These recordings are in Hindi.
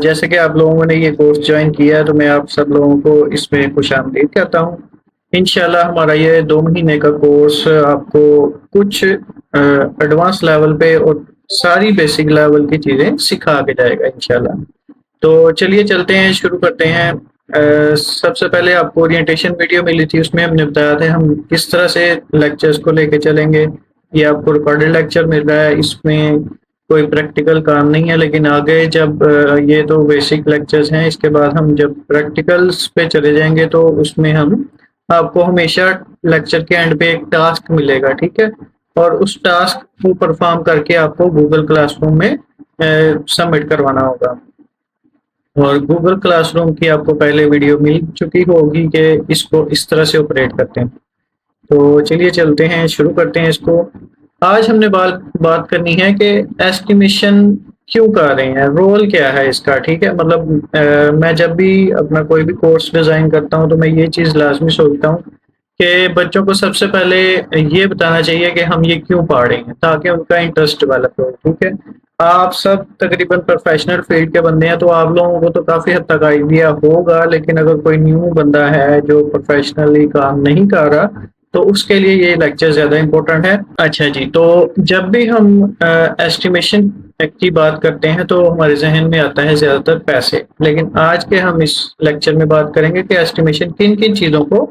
जैसे कि आप लोगों ने ये कोर्स ज्वाइन किया है तो मैं आप सब लोगों को इसमें खुशामदीद कहता हूँ। इंशाल्लाह हमारा ये 2 महीने का कोर्स आपको कुछ एडवांस लेवल पे और सारी बेसिक लेवल की चीज़ें सिखा के जाएगा इंशाल्लाह। तो चलिए चलते हैं, शुरू करते हैं। सबसे पहले आपको ओरिएंटेशन वीडियो मिली थी, उसमें हमने बताया था हम किस तरह से लेक्चर्स को लेके चलेंगे। ये आपको रिकॉर्डेड लेक्चर मिल रहा है, इसमें कोई प्रैक्टिकल काम नहीं है, लेकिन आगे जब ये तो बेसिक लेक्चर्स हैं, इसके बाद हम जब प्रैक्टिकल्स पे चले जाएंगे तो उसमें हम आपको हमेशा लेक्चर के एंड पे एक टास्क मिलेगा, ठीक है। और उस टास्क को परफॉर्म करके आपको गूगल क्लासरूम में सबमिट करवाना होगा। और गूगल क्लासरूम की आपको पहले वीडियो मिल चुकी होगी कि इसको इस तरह से ऑपरेट करते हैं। तो चलिए चलते हैं, शुरू करते हैं इसको। आज हमने बात करनी है कि एस्टिमेशन क्यों कर रहे हैं, रोल क्या है इसका, ठीक है। मतलब मैं जब भी अपना कोई भी कोर्स डिज़ाइन करता हूँ तो मैं ये चीज़ लाजमी सोचता हूँ कि बच्चों को सबसे पहले ये बताना चाहिए कि हम ये क्यों पढ़ रहे हैं, ताकि उनका इंटरेस्ट डेवलप हो, ठीक है। आप सब तकरीबन प्रोफेशनल फील्ड के बंदे हैं तो आप लोगों को तो काफ़ी हद तक आइडिया होगा, लेकिन अगर कोई न्यू बंदा है जो प्रोफेशनली काम नहीं कर रहा तो उसके लिए ये लेक्चर ज़्यादा इम्पोर्टेंट है। अच्छा जी, तो जब भी हम एस्टिमेशन की बात करते हैं तो हमारे जहन में आता है ज़्यादातर पैसे, लेकिन आज के हम इस लेक्चर में बात करेंगे कि एस्टिमेशन किन किन चीज़ों को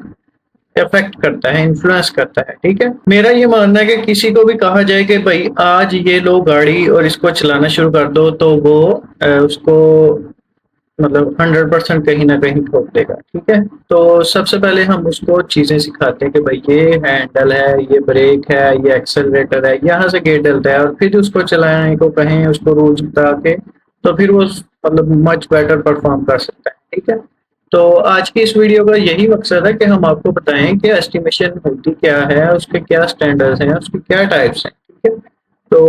इफेक्ट करता है, इन्फ्लुएंस करता है, ठीक है। मेरा ये मानना है कि किसी को भी कहा जाए कि भाई आज ये लो गाड़ी और इसको चलाना शुरू कर दो तो वो उसको मतलब 100% कहीं ना कहीं ठोक देगा, ठीक है। तो सबसे पहले हम उसको चीजें सिखाते हैं कि भाई ये हैंडल है, ये ब्रेक है, ये एक्सेलरेटर है, यहाँ से गेयर डलता है, और फिर उसको चलाने को कहें, उसको रूल्स बता के, तो फिर वो मतलब मच बेटर परफॉर्म कर सकता है, ठीक है। तो आज की इस वीडियो का यही मकसद है कि हम आपको बताएं कि एस्टिमेशन होती क्या है, उसके क्या स्टैंडर्ड्स हैं, उसके क्या टाइप्स हैं, ठीक है। तो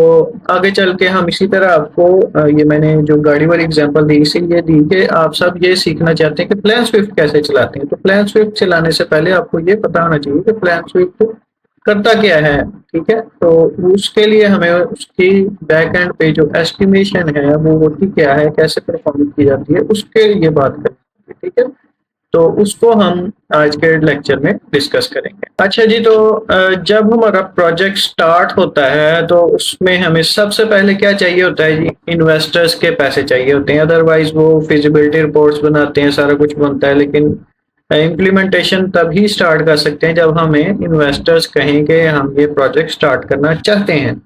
आगे चल के हम इसी तरह आपको ये मैंने जो गाड़ी वाली एग्जांपल दी इसीलिए दी कि आप सब ये सीखना चाहते हैं कि प्लान स्विफ्ट कैसे चलाते हैं। तो प्लान स्विफ्ट चलाने से पहले आपको ये पता होना चाहिए कि प्लान स्विफ्ट करता क्या है, ठीक है। तो उसके लिए हमें उसकी बैक एंड पे जो एस्टिमेशन है वो होती क्या है, कैसे परफॉर्म की जाती है, उसके लिए बात करेंगे, ठीक है। तो उसको हम आज के लेक्चर में डिस्कस करेंगे। अच्छा जी, तो जब हमारा प्रोजेक्ट स्टार्ट होता है तो उसमें हमें सबसे पहले क्या चाहिए होता है जी, इन्वेस्टर्स के पैसे चाहिए होते हैं। अदरवाइज वो फिजिबिलिटी रिपोर्ट्स बनाते हैं, सारा कुछ बनता है, लेकिन इम्प्लीमेंटेशन तभी स्टार्ट कर सकते हैं जब हमें इन्वेस्टर्स कहें कि हम ये प्रोजेक्ट स्टार्ट करना चाहते हैं।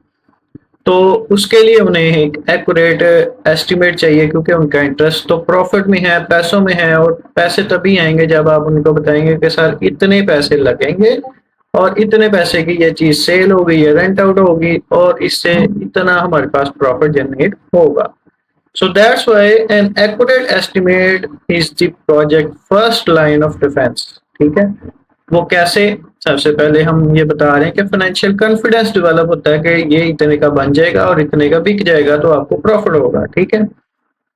तो उसके लिए उन्हें एक एक्यूरेट एस्टिमेट चाहिए, क्योंकि उनका इंटरेस्ट तो प्रॉफिट में है, पैसों में है, और पैसे तभी आएंगे जब आप उनको बताएंगे कि सर इतने पैसे लगेंगे और इतने पैसे की ये चीज सेल होगी या रेंट आउट होगी और इससे इतना हमारे पास प्रॉफिट जनरेट होगा। So that's why an accurate estimate is the project first line of defence, ठीक है। वो कैसे, सबसे पहले हम ये बता रहे हैं कि फाइनेंशियल कॉन्फिडेंस डेवलप होता है कि ये इतने का बन जाएगा और इतने का बिक जाएगा तो आपको प्रॉफिट होगा, ठीक है।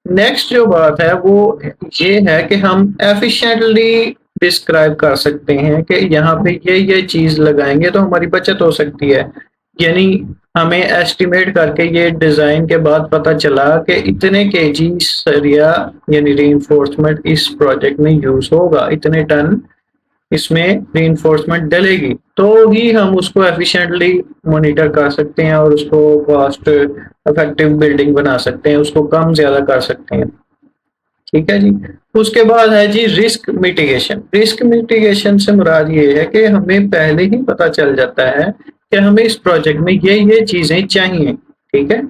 नेक्स्ट जो बात है वो ये है कि हम एफिशिएंटली डिस्क्राइब कर सकते हैं कि यहाँ पे ये चीज लगाएंगे तो हमारी बचत हो सकती है। यानी हमें एस्टिमेट करके ये डिजाइन के बाद पता चला कि इतने केजी सरिया यानी रीइंफोर्समेंट इस प्रोजेक्ट में यूज होगा, इतने टन इसमें रीइंफोर्समेंट डलेगी, तो ही हम उसको एफिशिएंटली मॉनिटर कर सकते हैं और उसको कॉस्ट इफेक्टिव बिल्डिंग बना सकते हैं, उसको कम ज्यादा कर सकते हैं, ठीक है जी। उसके बाद है जी रिस्क मिटिगेशन। रिस्क मिटिगेशन से मुराद ये है कि हमें पहले ही पता चल जाता है कि हमें इस प्रोजेक्ट में ये चीजें चाहिए, ठीक है।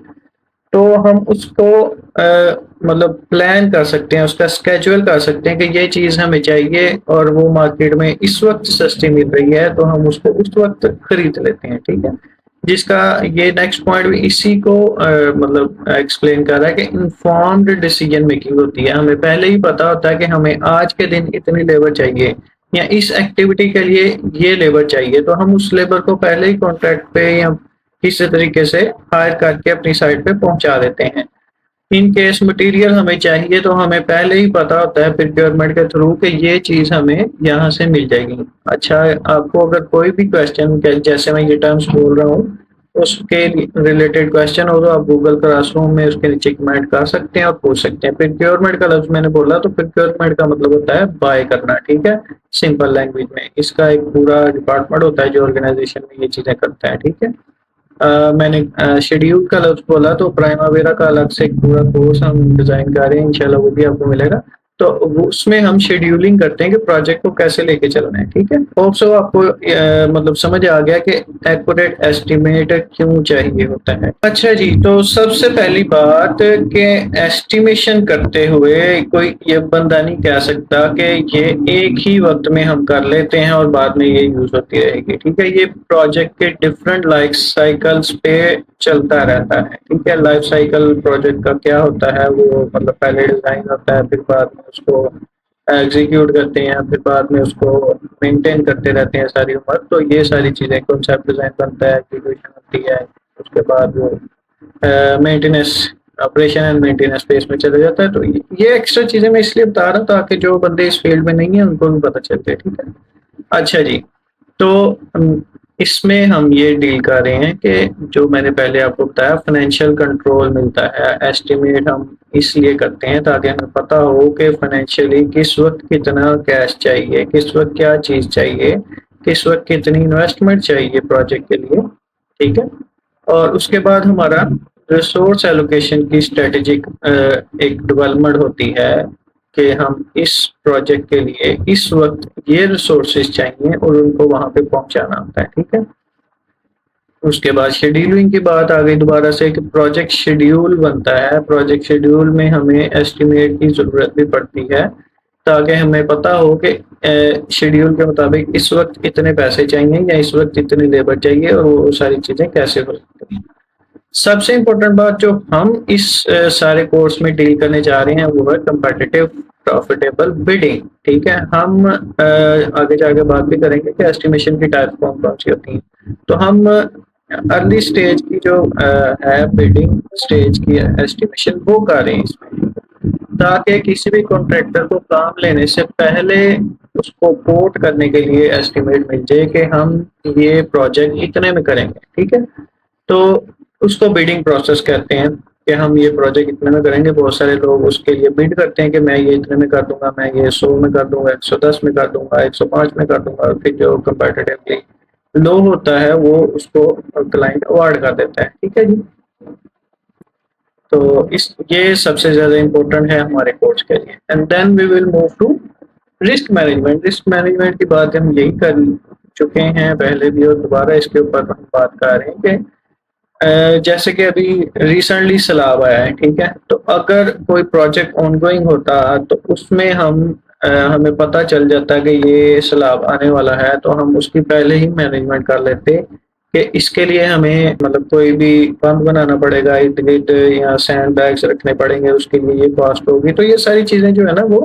तो हम उसको मतलब प्लान कर सकते हैं, उसका स्केड्यूल कर सकते हैं कि ये चीज हमें चाहिए और वो मार्केट में इस वक्त सस्ती मिल रही है तो हम उसको उस वक्त खरीद लेते हैं, ठीक है। जिसका ये नेक्स्ट पॉइंट भी इसी को मतलब एक्सप्लेन कर रहा है कि इन्फॉर्म्ड डिसीजन मेकिंग होती है। हमें पहले ही पता होता है कि हमें आज के दिन इतनी लेबर चाहिए या इस एक्टिविटी के लिए ये लेबर चाहिए, तो हम उस लेबर को पहले ही कॉन्ट्रैक्ट पे या किसी तरीके से हायर करके अपनी साइट पे पहुंचा देते हैं। इन केस मटेरियल हमें चाहिए तो हमें पहले ही पता होता है प्रोक्योरमेंट के थ्रू कि ये चीज हमें यहाँ से मिल जाएगी। अच्छा, आपको अगर कोई भी क्वेश्चन, जैसे मैं ये टर्म्स बोल रहा हूँ, उसके रिलेटेड क्वेश्चन हो तो आप गूगल क्लासरूम में उसके नीचे कमेंट कर सकते हैं और पूछ सकते हैं। प्रोक्योरमेंट का लफ्ज मैंने बोला तो प्रोक्योरमेंट का मतलब होता है बाय करना, ठीक है, सिंपल लैंग्वेज में। इसका एक पूरा डिपार्टमेंट होता है जो ऑर्गेनाइजेशन में ये चीजें करता है, ठीक है। मैंने शेड्यूल का लफ्ज बोला तो प्राइमावेरा का अलग से एक पूरा कोर्स हम डिजाइन कर रहे हैं, इंशाल्लाह वो भी आपको मिलेगा। तो उसमें हम शेड्यूलिंग करते हैं कि प्रोजेक्ट को कैसे लेके चलना है, ठीक है। होप सो आपको मतलब समझ आ गया कि एक्यूरेट एस्टिमेट क्यों चाहिए होता है। अच्छा जी, तो सबसे पहली बात कि एस्टिमेशन करते हुए कोई ये बंदा नहीं कह सकता कि ये एक ही वक्त में हम कर लेते हैं और बाद में ये यूज होती रहेगी, ठीक है। ये प्रोजेक्ट के डिफरेंट लाइफ साइकिल्स पे चलता रहता है, ठीक है। लाइफ साइकिल प्रोजेक्ट का क्या होता है, वो मतलब पहले डिजाइन होता है, फिर बाद में उसको एग्जीक्यूट करते हैं, फिर बाद में उसको मेंटेन करते रहते हैं सारी उम्र। तो ये सारी चीजें, कॉन्सेप्ट डिजाइन बनता है, एग्जीक्यूशन होती है, उसके बाद वो maintenance, operation and maintenance phase में चला जाता है। तो ये एक्स्ट्रा चीजें मैं इसलिए बता रहा था ताकि जो बंदे इस फील्ड में नहीं है उनको भी पता चलते, ठीक है। अच्छा जी, तो इसमें हम ये डील कर रहे हैं कि जो मैंने पहले आपको बताया, फाइनेंशियल कंट्रोल मिलता है। एस्टिमेट हम इसलिए करते हैं ताकि हमें पता हो कि फाइनेंशियली किस वक्त कितना कैश चाहिए, किस वक्त क्या चीज चाहिए, किस वक्त कितनी इन्वेस्टमेंट चाहिए प्रोजेक्ट के लिए, ठीक है। और उसके बाद हमारा रिसोर्स एलोकेशन की स्ट्रेटेजिक एक डेवलपमेंट होती है कि हम इस प्रोजेक्ट के लिए इस वक्त ये रिसोर्सेज चाहिए और उनको वहां पे पहुंचाना होता है, ठीक है। उसके बाद शेड्यूलिंग की बात आ गई दोबारा से कि प्रोजेक्ट शेड्यूल बनता है। प्रोजेक्ट शेड्यूल में हमें एस्टिमेट की जरूरत भी पड़ती है ताकि हमें पता हो कि शेड्यूल के मुताबिक इस वक्त इतने पैसे चाहिए या इस वक्त इतनी लेबर चाहिए और वो सारी चीजें कैसे हो सकती हैं। सबसे इम्पोर्टेंट बात जो हम इस सारे कोर्स में डील करने जा रहे हैं वो है कम्पिटिटिव प्रॉफिटेबल बिडिंग, ठीक है। हम आगे जाके बात भी करेंगे कि एस्टिमेशन की टाइप कौन कौन सी होती हैं। तो हम अर्ली स्टेज की जो है बिडिंग स्टेज की एस्टिमेशन वो कर रहे हैं इसमें, ताकि किसी भी कॉन्ट्रैक्टर को काम लेने से पहले उसको कोट करने के लिए एस्टिमेट मिल जाए कि हम ये प्रोजेक्ट इतने में करेंगे, ठीक है। तो उसको बिडिंग प्रोसेस कहते हैं कि हम ये प्रोजेक्ट इतने में करेंगे। बहुत सारे लोग उसके लिए बिड करते हैं कि मैं ये इतने में कर दूंगा, मैं ये 100 में कर दूंगा, 110 में कर दूंगा, 105 में कर दूंगा। फिर जो कंपेटिटिवली लो होता है वो उसको क्लाइंट अवार्ड कर देता है, ठीक है जी। तो इस ये सबसे ज्यादा इम्पोर्टेंट है हमारे कोर्स के लिए। And then we will move to risk management. Risk management की बात हम यही कर चुके हैं पहले भी और दोबारा इसके ऊपर हम बात कर रहे हैं कि जैसे कि अभी रिसेंटली सैलाब आया है, ठीक है। तो अगर कोई प्रोजेक्ट ऑनगोइंग होता तो उसमें हमें पता चल जाता कि ये सैलाब आने वाला है, तो हम उसकी पहले ही मैनेजमेंट कर लेते कि इसके लिए हमें मतलब कोई भी बंद बनाना पड़ेगा, इर्द गिर्द या सैंड बैग्स रखने पड़ेंगे, उसके लिए ये कॉस्ट होगी। तो ये सारी चीजें जो है ना वो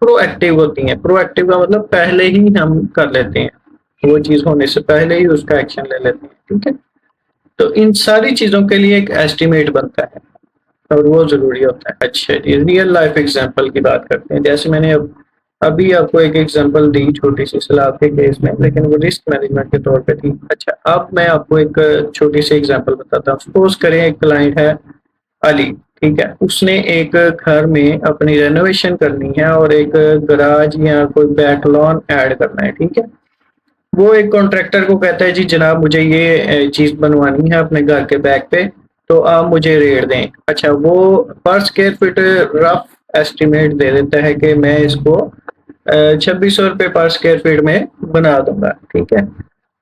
प्रोएक्टिव होती हैं। प्रोएक्टिव का मतलब पहले ही हम कर लेते हैं, वो चीज होने से पहले ही उसका एक्शन ले लेते हैं, ठीक है। तो इन सारी चीजों के लिए एक एस्टिमेट बनता है और वो जरूरी होता है। अच्छा जी, रियल लाइफ एग्जांपल की बात करते हैं। जैसे मैंने अभी आपको एक एग्जांपल दी छोटी सी सैलाब के केस में, लेकिन वो रिस्क मैनेजमेंट के तौर पे थी। अच्छा, अब मैं आपको एक छोटी सी एग्जांपल बताता हूँ। सपोज करें एक क्लाइंट है अली, ठीक है। उसने एक घर में अपनी रेनोवेशन करनी है और एक गराज या कोई बैक लॉन ऐड करना है, ठीक है। वो एक कॉन्ट्रैक्टर को कहता है जी जनाब मुझे ये चीज बनवानी है अपने घर के बैक पे, तो आप मुझे रेट दें। अच्छा, वो पर स्क्वायर फीट रफ एस्टिमेट दे देता है कि मैं इसको 2600 रुपये पर स्क्वायर फीट में बना दूंगा, ठीक है।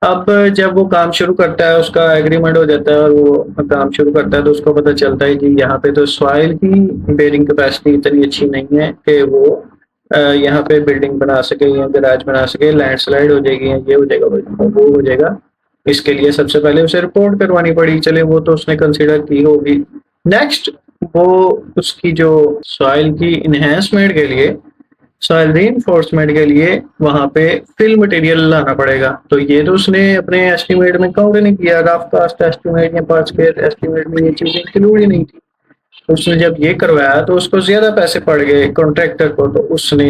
अब जब वो काम शुरू करता है, उसका एग्रीमेंट हो जाता है और वो काम शुरू करता है, तो उसको पता चलता है कि यहाँ पे तो सॉइल की बेरिंग कैपेसिटी इतनी अच्छी नहीं है कि वो यहाँ पे बिल्डिंग बना सके या गैराज बना सके। लैंडस्लाइड हो जाएगी या ये हो जाएगा वो हो जाएगा। इसके लिए सबसे पहले उसे रिपोर्ट करवानी पड़ी। चले वो तो उसने कंसिडर की होगी। नेक्स्ट वो उसकी जो सॉइल की इन्हेंसमेंट के लिए, सॉइल रीइंफोर्समेंट के लिए वहां पे फिल मटेरियल लाना पड़ेगा। तो ये तो उसने अपने एस्टिमेट में काउंट नहीं किया। रफ कास्ट एस्टिमेट या पर स्क्वायर एस्टिमेट में ये चीजें इंक्लूड ही नहीं थी। उसने जब ये करवाया तो उसको ज्यादा पैसे पड़ गए कॉन्ट्रैक्टर को, तो उसने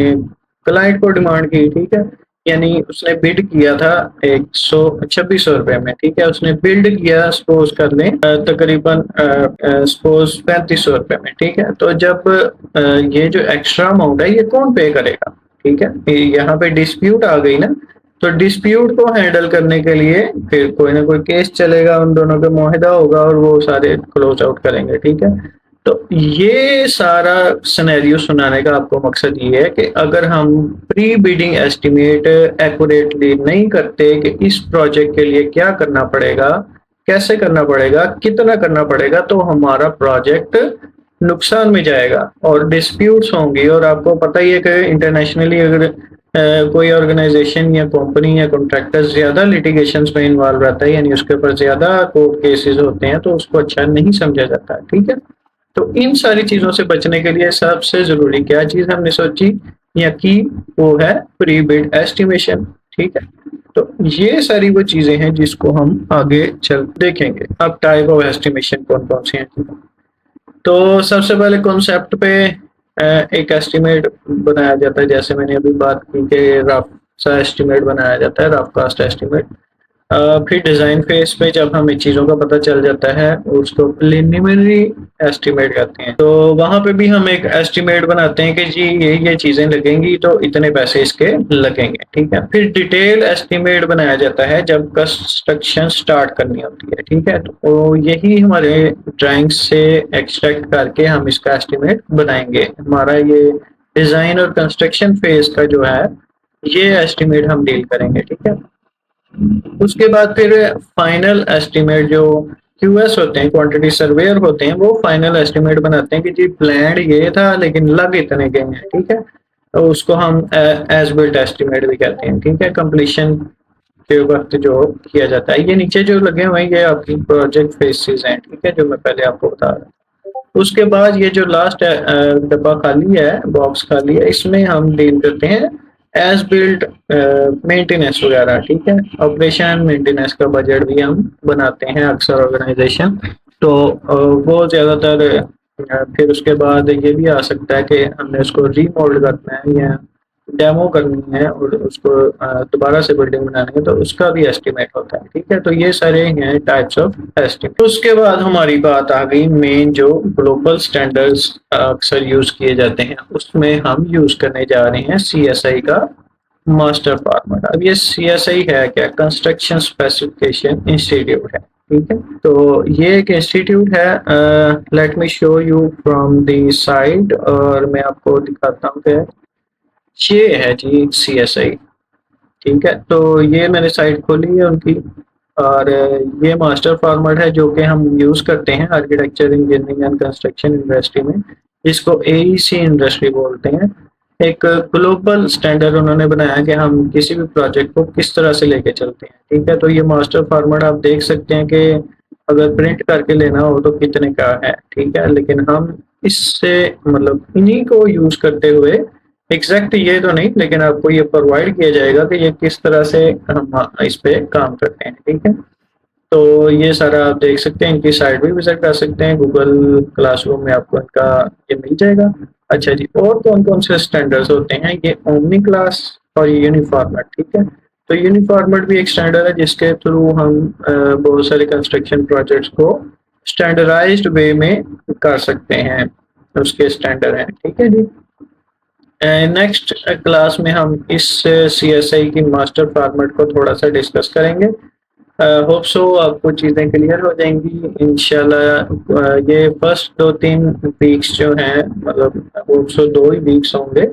क्लाइंट को डिमांड की, ठीक है, यानी उसने बिड किया था 126 रुपए में, ठीक है, उसने बिल्ड किया सपोज कर लें तकरीबन सपोज 3500 रुपए में, ठीक है। तो जब ये जो एक्स्ट्रा अमाउंट है ये कौन पे करेगा, ठीक है, यहाँ पे डिस्प्यूट आ गई ना, तो डिस्प्यूट को हैंडल करने के लिए फिर कोई ना कोई केस चलेगा, उन दोनों का मुआहिदा होगा और वो सारे क्लोज आउट करेंगे, ठीक है। तो ये सारा सिनेरियो सुनाने का आपको मकसद ये है कि अगर हम प्री बिडिंग एस्टिमेट एक्यूरेटली नहीं करते कि इस प्रोजेक्ट के लिए क्या करना पड़ेगा, कैसे करना पड़ेगा, कितना करना पड़ेगा, तो हमारा प्रोजेक्ट नुकसान में जाएगा और डिस्प्यूट्स होंगी। और आपको पता ही है कि इंटरनेशनली अगर कोई ऑर्गेनाइजेशन या कंपनी या कॉन्ट्रैक्टर ज्यादा लिटिगेशंस में इन्वॉल्व रहता है, यानी उसके ऊपर ज्यादा कोर्ट केसेस होते हैं, तो उसको अच्छा नहीं समझा जाता, ठीक है। तो इन सारी चीजों से बचने के लिए सबसे जरूरी क्या चीज हमने सोची या की, वो है प्री बिड एस्टिमेशन, ठीक है। तो ये सारी वो चीजें हैं जिसको हम आगे चल देखेंगे। अब टाइप ऑफ एस्टिमेशन कौन कौन सी हैं। तो सबसे पहले कॉन्सेप्ट पे एक एस्टिमेट बनाया जाता है, जैसे मैंने अभी बात की कि रफ सा एस्टिमेट बनाया जाता है, रफ कास्ट एस्टिमेट। फिर डिजाइन फेज पे जब हमें चीजों का पता चल जाता है उसको प्रिलिमिनरी एस्टिमेट कहते हैं। तो वहां पे भी हम एक एस्टिमेट बनाते हैं कि जी ये चीजें लगेंगी तो इतने पैसे इसके लगेंगे, ठीक है। फिर डिटेल एस्टिमेट बनाया जाता है जब कंस्ट्रक्शन स्टार्ट करनी होती है, ठीक है। तो यही हमारे ड्राइंग से एक्सट्रैक्ट करके हम इसका एस्टिमेट बनाएंगे। हमारा ये डिजाइन और कंस्ट्रक्शन फेज का जो है ये एस्टिमेट हम डील करेंगे, ठीक है। उसके बाद फिर फाइनल एस्टिमेट जो क्यूएस होते हैं, क्वांटिटी सर्वेयर होते हैं, वो फाइनल एस्टिमेट बनाते हैं कि जी प्लान ये था लेकिन लग इतने गए हैं, ठीक है। तो उसको हम एज बिल्ट एस्टिमेट भी कहते हैं, ठीक है। कंप्लीशन के वक्त जो किया जाता है, ये नीचे जो लगे हुए हैं ये आपकी प्रोजेक्ट फेसेस हैं, ठीक है, जो मैं पहले आपको बता रहा था। उसके बाद ये जो लास्ट डब्बा खाली है, बॉक्स खाली है, इसमें हम डील करते हैं एज बिल्ट मेंटेनेंस वगैरह, ठीक है। ऑपरेशन मेंटेनेंस का बजट भी हम बनाते हैं अक्सर ऑर्गेनाइजेशन। तो वो ज्यादातर फिर उसके बाद ये भी आ सकता है कि हमने उसको रीमॉडल करना है या डेमो करनी है और उसको दोबारा से बिल्डिंग बनानी है, तो उसका भी एस्टिमेट होता है, ठीक है। तो ये सारे हैं टाइप्स ऑफ एस्टिमेट। उसके बाद हमारी बात आ गई मेन जो ग्लोबल स्टैंडर्ड्स अक्सर यूज किए जाते हैं, उसमें हम यूज करने जा रहे हैं सीएसआई का मास्टर फॉर्मेट। अब ये सीएसआई है क्या, कंस्ट्रक्शन स्पेसिफिकेशन इंस्टीट्यूट है, ठीक है। तो ये एक इंस्टीट्यूट है, let me show you from the side, और मैं आपको दिखाता हूँ कि ये है जी सीएसआई, ठीक है। तो ये मैंने साइट खोली है उनकी, और ये मास्टर फॉर्मेट है जो कि हम यूज करते हैं architecture engineering and construction industry में, जिसको एईसी इंडस्ट्री बोलते हैं। एक ग्लोबल स्टैंडर्ड उन्होंने बनाया कि हम किसी भी प्रोजेक्ट को किस तरह से लेके चलते हैं, ठीक है। तो ये मास्टर फॉर्मेट आप देख सकते हैं कि अगर प्रिंट करके लेना हो तो कितने का है, ठीक है। लेकिन हम इससे मतलब इन्हीं को यूज करते हुए एग्जैक्ट ये तो नहीं, लेकिन आपको ये प्रोवाइड किया जाएगा कि ये किस तरह से हम इस पे काम करते हैं, ठीक है। तो ये सारा आप देख सकते हैं, इनकी साइट भी विजिट कर सकते हैं, गूगल क्लासरूम में आपको इनका ये मिल जाएगा। अच्छा जी, और कौन कौन से स्टैंडर्ड्स होते हैं, ये ओमनी क्लास और ये यूनिफॉर्मेट, ठीक है। तो यूनिफॉर्मेट भी एक स्टैंडर्ड है जिसके थ्रू हम बहुत सारे कंस्ट्रक्शन प्रोजेक्ट्स को स्टैंडर्डाइज्ड वे में कर सकते हैं, उसके स्टैंडर्ड हैं, ठीक है जी। नेक्स्ट क्लास में हम इस सीएसआई की मास्टर फॉर्मेट को थोड़ा सा डिस्कस करेंगे। होप सो आपको चीज़ें क्लियर हो जाएंगी इंशाल्लाह। ये फर्स्ट 2-3 वीक्स जो हैं, मतलब होप सो 2 ही वीक्स होंगे,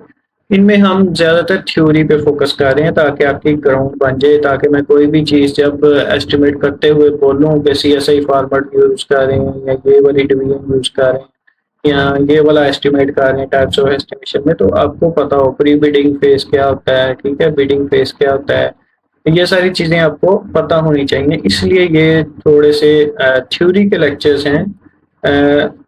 इनमें हम ज़्यादातर थ्योरी पे फोकस कर रहे हैं ताकि आपकी ग्राउंड बन जाए, ताकि मैं कोई भी चीज़ जब एस्टिमेट करते हुए बोलूँ कि सीएसआई फॉर्मेट यूज़ करें या ये वाली डिवीजन यूज़ करें या ये वाला एस्टिमेट कर रहे हैं टाइप्स ऑफ एस्टिमेशन में, तो आपको पता हो प्री बिडिंग फेज क्या होता है, ठीक है, बिडिंग फेज क्या होता है, ये सारी चीजें आपको पता होनी चाहिए। इसलिए ये थोड़े से थ्योरी के लेक्चर्स हैं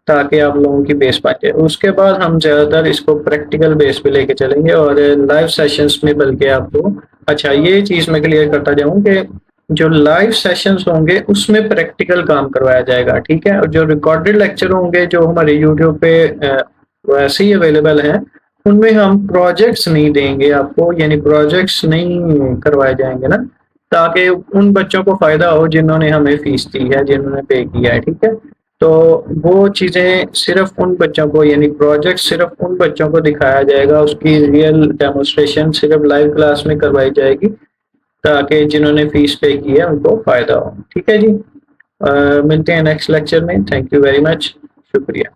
ताकि आप लोगों की बेस बन जाए। उसके बाद हम ज्यादातर इसको प्रैक्टिकल बेस पे लेके चलेंगे और लाइव सेशंस में, बल्कि आपको अच्छा ये चीज मैं क्लियर करता जाऊं कि जो लाइव सेशंस होंगे उसमें प्रैक्टिकल काम करवाया जाएगा, ठीक है। और जो रिकॉर्डेड लेक्चर होंगे जो हमारे यूट्यूब पे वैसे ही अवेलेबल हैं, उनमें हम प्रोजेक्ट्स नहीं देंगे आपको, यानी प्रोजेक्ट्स नहीं करवाए जाएंगे ना, ताकि उन बच्चों को फायदा हो जिन्होंने हमें फीस दी है, जिन्होंने पे किया है, ठीक है। तो वो चीजें सिर्फ उन बच्चों को, यानी प्रोजेक्ट सिर्फ उन बच्चों को दिखाया जाएगा, उसकी रियल डेमोस्ट्रेशन सिर्फ लाइव क्लास में करवाई जाएगी, ताकि जिन्होंने फीस पे की है उनको फायदा हो, ठीक है जी। मिलते हैं नेक्स्ट लेक्चर में। थैंक यू वेरी मच, शुक्रिया।